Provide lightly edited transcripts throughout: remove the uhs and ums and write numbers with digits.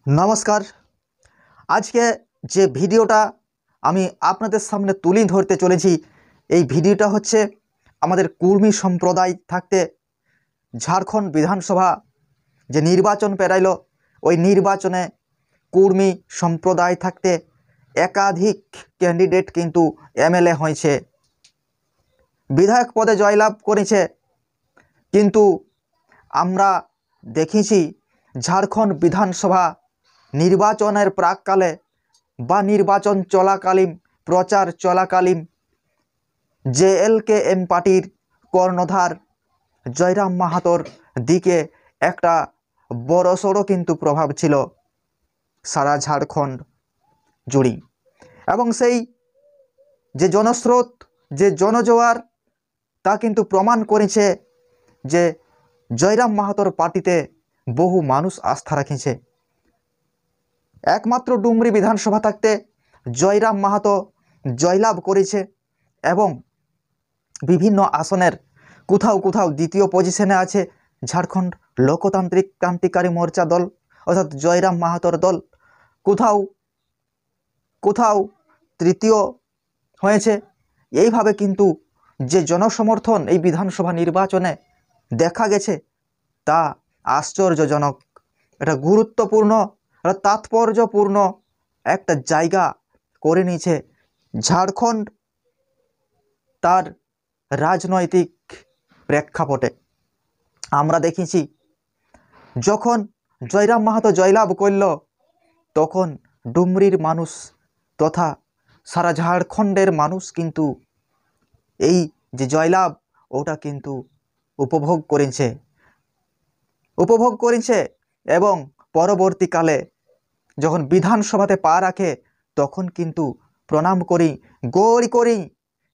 नमस्कार। आज के जे भिडियोटा आमी आपनादेर सामने तुले धरते चलेछि এই ভিডিওটা হচ্ছে আমাদের কুর্মী সম্প্রদায় থাকতে ঝাড়খণ্ড বিধানসভা যে নির্বাচন পেরাইলো ওই নির্বাচনে কুর্মী সম্প্রদায় থাকতে একাধিক ক্যান্ডিডেট কিন্তু এমএলএ হয়েছে, বিধায়ক পদে জয়লাভ করেছে। কিন্তু আমরা দেখেছি ঝাড়খণ্ড বিধানসভা নির্বাচনের প্রাককালে বা নির্বাচন চলাকালীন প্রচার চলাকালীন JLKM পার্টির কর্ণধার জয়রাম মাহাতোর দিকে একটা বড়সড় কিন্তু প্রভাব ছিল সারা ঝাড়খণ্ড জুড়ে, এবং সেই যে জনস্রোত যে জনজোয়ার তা কিন্তু প্রমাণ করেছে যে জয়রাম মাহাতোর পার্টিতে বহু মানুষ আস্থা রাখেছে। একমাত্র ডুমরি বিধানসভা থাকতে জয়রাম মাহাতো জয়লাভ করেছে এবং বিভিন্ন আসনের কোথাও কোথাও দ্বিতীয় পজিশনে আছে ঝাড়খণ্ড লোকতান্ত্রিক ক্রান্তিকারী মোর্চা দল অর্থাৎ জয়রাম মাহাতোর দল, কোথাও কোথাও তৃতীয় হয়েছে। এইভাবে কিন্তু যে জনসমর্থন এই বিধানসভা নির্বাচনে দেখা গেছে তা আশ্চর্যজনক। এটা গুরুত্বপূর্ণ এটা তাৎপর্যপূর্ণ একটা জায়গা করে নিয়েছে ঝাড়খণ্ড তার রাজনৈতিক প্রেক্ষাপটে। আমরা দেখেছি যখন জয়রাম মাহাতো জয়লাভ করল তখন ডুমরির মানুষ তথা সারা ঝাড়খণ্ডের মানুষ কিন্তু এই যে জয়লাভ ওটা কিন্তু উপভোগ করেছে এবং পরবর্তীকালে যখন বিধানসভাতে পা রাখে তখন কিন্তু প্রণাম করি গৌরী করি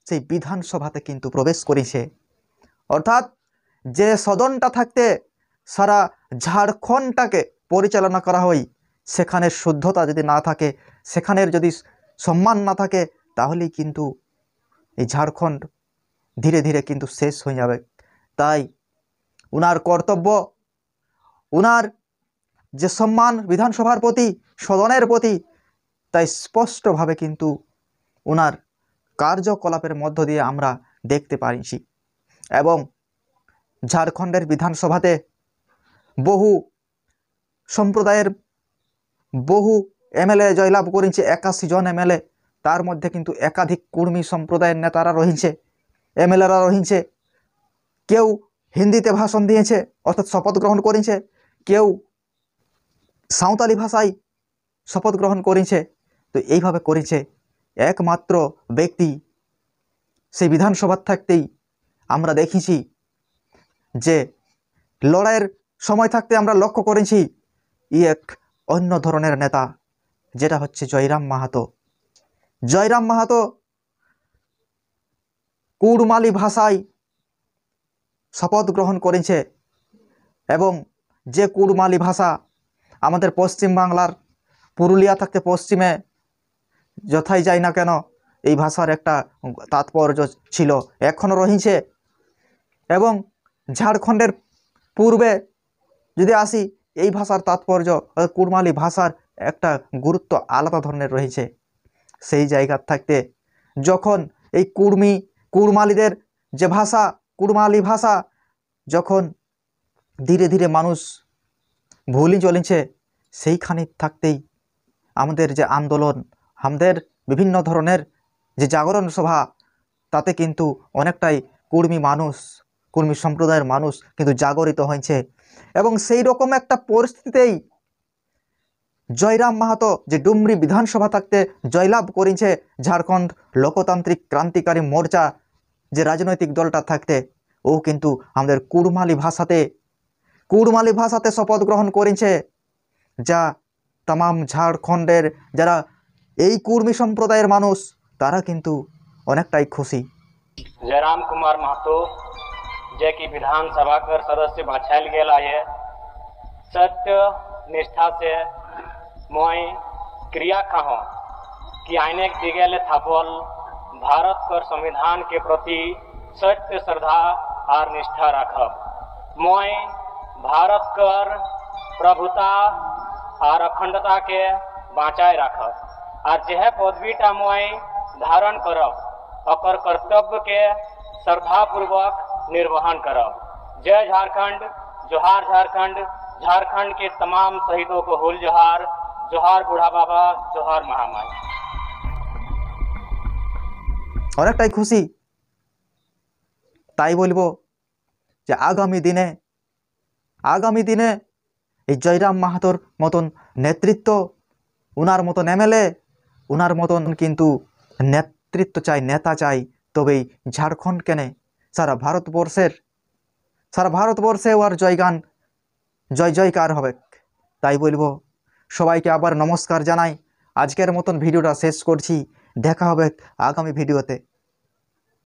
সেই বিধানসভাতে কিন্তু প্রবেশ করেছে। অর্থাৎ যে সদনটা থাকতে সারা ঝাড়খণ্ডটাকে পরিচালনা করা হয় সেখানে শুদ্ধতা যদি না থাকে, সেখানের যদি সম্মান না থাকে, তাহলেই কিন্তু এই ঝাড়খণ্ড ধীরে ধীরে কিন্তু শেষ হয়ে যাবে। তাই উনার কর্তব্য, উনার যে সম্মান বিধানসভার প্রতি সদনের প্রতি, তাই স্পষ্টভাবে কিন্তু উনার কার্যকলাপের মধ্য দিয়ে আমরা দেখতে পারিছি। এবং ঝাড়খণ্ডের বিধানসভাতে বহু সম্প্রদায়ের বহু এমএলএ জয়লাভ করেছে, 81 জন এমএলএ। তার মধ্যে কিন্তু একাধিক কুর্মী সম্প্রদায়ের নেতারা রয়েছে, এমএলএরা রয়েছে। কেউ হিন্দিতে ভাষণ দিয়েছে অর্থাৎ শপথ গ্রহণ করেছে, কেউ সাঁওতালি ভাষায় শপথ গ্রহণ করেছে। তো এইভাবে করেছে একমাত্র ব্যক্তি সেই বিধানসভা থাকতেই আমরা দেখেছি যে লড়াইয়ের সময় থাকতে আমরা লক্ষ্য করেছি এক অন্য ধরনের নেতা, যেটা হচ্ছে জয়রাম মাহাতো। জয়রাম মাহাতো কুড়মালি ভাষায় শপথ গ্রহণ করেছে এবং যে কুড়মালি ভাষা আমাদের পশ্চিম বাংলার পুরুলিয়া থাকতে পশ্চিমে যথাই যায় না কেন এই ভাষার একটা তাৎপর্য ছিল, এখনও রয়েছে। এবং ঝাড়খণ্ডের পূর্বে যদি আসি এই ভাষার তাৎপর্য কুড়মালি ভাষার একটা গুরুত্ব আলাদা ধরনের রয়েছে। সেই জায়গা থাকতে যখন এই কুড়মালিদের যে ভাষা কুড়মালি ভাষা যখন ধীরে ধীরে মানুষ ভুলে চলেছে, সেইখানে থাকতেই আমাদের যে আন্দোলন, আমাদের বিভিন্ন ধরনের যে জাগরণ সভা, তাতে কিন্তু অনেকটাই কুর্মী সম্প্রদায়ের মানুষ কিন্তু জাগরিত হয়েছে। এবং সেই রকম একটা পরিস্থিতিতেই জয়রাম মাহাতো যে ডুমরি বিধানসভা থাকতে জয়লাভ করেছে ঝাড়খণ্ড লোকতান্ত্রিক ক্রান্তিকারী মোর্চা যে রাজনৈতিক দলটা থাকতে, ও কিন্তু আমাদের কুড়মালি ভাষাতে শপথ গ্রহণ করেছে, যা तमाम ঝাড়খণ্ডের যারা এই কুর্মী সম্প্রদায়ের মানুষ তারা কিন্তু অনেকটাই খুশি। जयराम कुमार महतो जे की विधानसभा कर सदस्य बाछायल गेला है, सत्य निष्ठा से मैं क्रिया खाहो कि आईने दिगेले थापल भारत कर संविधान के प्रति सत्य श्रद्धा और निष्ठा रखब। मैं भारत कर प्रभुता और अखंडता के बाँचाए रखब और जह पदवीटा मुई धारण करब ओकर कर्तव्य के श्रद्धापूर्वक निर्वहन करब। जय झारखंड, जोहार झारखंड। झारखंड के तमाम शहीदों को हुल जोहार। जोहार बूढ़ा बाबा, जोहार महामाई। অনেকটাই খুশি। তাই বলবো যে আগামী দিনে এই জয়রাম মাহাতোর মতন নেতৃত্ব, উনার মতন এমএলএ, উনার মতন কিন্তু নেতৃত্ব চাই, নেতা চাই, তবেই ঝাড়খণ্ড কেনে সারা ভারতবর্ষে ওর জয়গান জয়কার হবে। তাই বলবো সবাইকে আবার নমস্কার জানাই। আজকের মতন ভিডিওটা শেষ করছি। দেখা হবে আগামী ভিডিওতে।